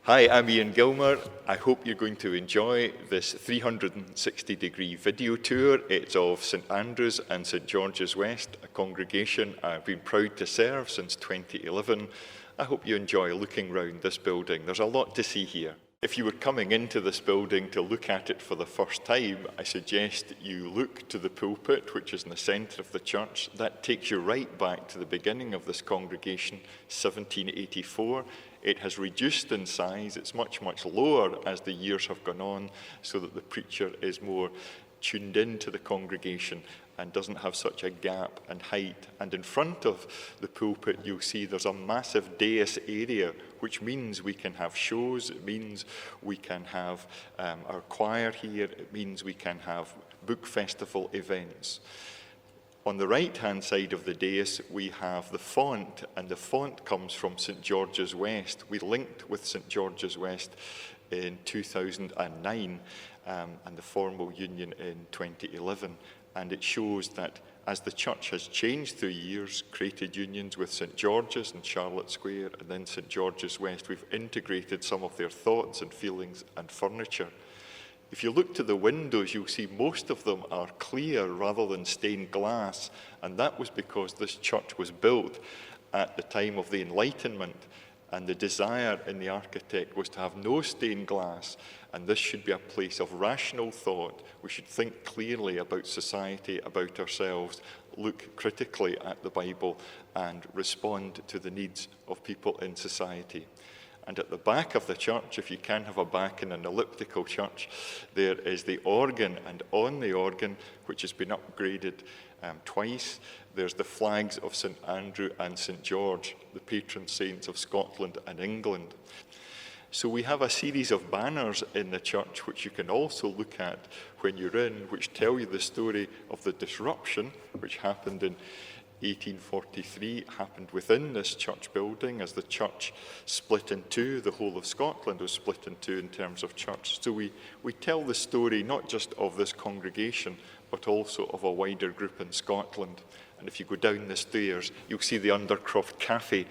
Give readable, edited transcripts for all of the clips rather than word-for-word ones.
Hi, I'm Ian Gilmer. I hope you're going to enjoy this 360-degree video tour. It's of St Andrews and St George's West, a congregation I've been proud to serve since 2011. I hope you enjoy looking round this building. There's a lot to see here. If you were coming into this building to look at it for the first time, I suggest you look to the pulpit, which is in the centre of the church. That takes you right back to the beginning of this congregation, 1784. It has reduced in size. It's much, much lower as the years have gone on, so that the preacher is more tuned into the congregation and doesn't have such a gap in height. And in front of the pulpit, you'll see there's a massive dais area, which means we can have shows, it means we can have our choir here, it means we can have book festival events. On the right-hand side of the dais, we have the font, and the font comes from St George's West. We linked with St George's West in 2009 and the formal union in 2011. And it shows that as the church has changed through years, created unions with St George's and Charlotte Square and then St George's West, we've integrated some of their thoughts and feelings and furniture. If you look to the windows, you'll see most of them are clear rather than stained glass, and that was because this church was built at the time of the Enlightenment, and the desire in the architect was to have no stained glass, and this should be a place of rational thought. We should think clearly about society, about ourselves, look critically at the Bible, and respond to the needs of people in society. And at the back of the church, if you can have a back in an elliptical church, there is the organ, and on the organ, which has been upgraded twice, there's the flags of St Andrew and St George, the patron saints of Scotland and England. So we have a series of banners in the church which you can also look at when you're in, which tell you the story of the disruption which happened in 1843, happened within this church building as the church split in two. The whole of Scotland was split in two in terms of church. So we tell the story not just of this congregation, but also of a wider group in Scotland. And if you go down the stairs, you'll see the Undercroft Cafe,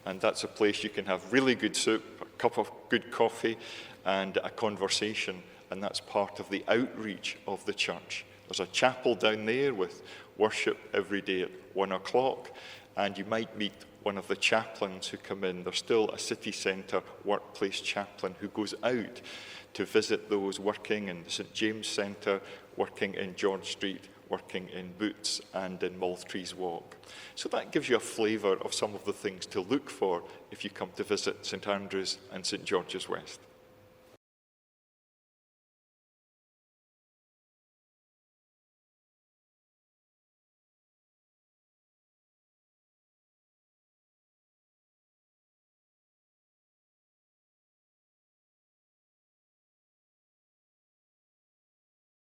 and that's a place you can have really good soup, a cup of good coffee, and a conversation, and that's part of the outreach of the church. There's a chapel down there with worship every day at 1 o'clock, and you might meet one of the chaplains who come in. There's still a city centre workplace chaplain who goes out to visit those working in the St James Centre, working in George Street, working in Boots and in Maltrees Walk. So that gives you a flavour of some of the things to look for if you come to visit St Andrews and St George's West.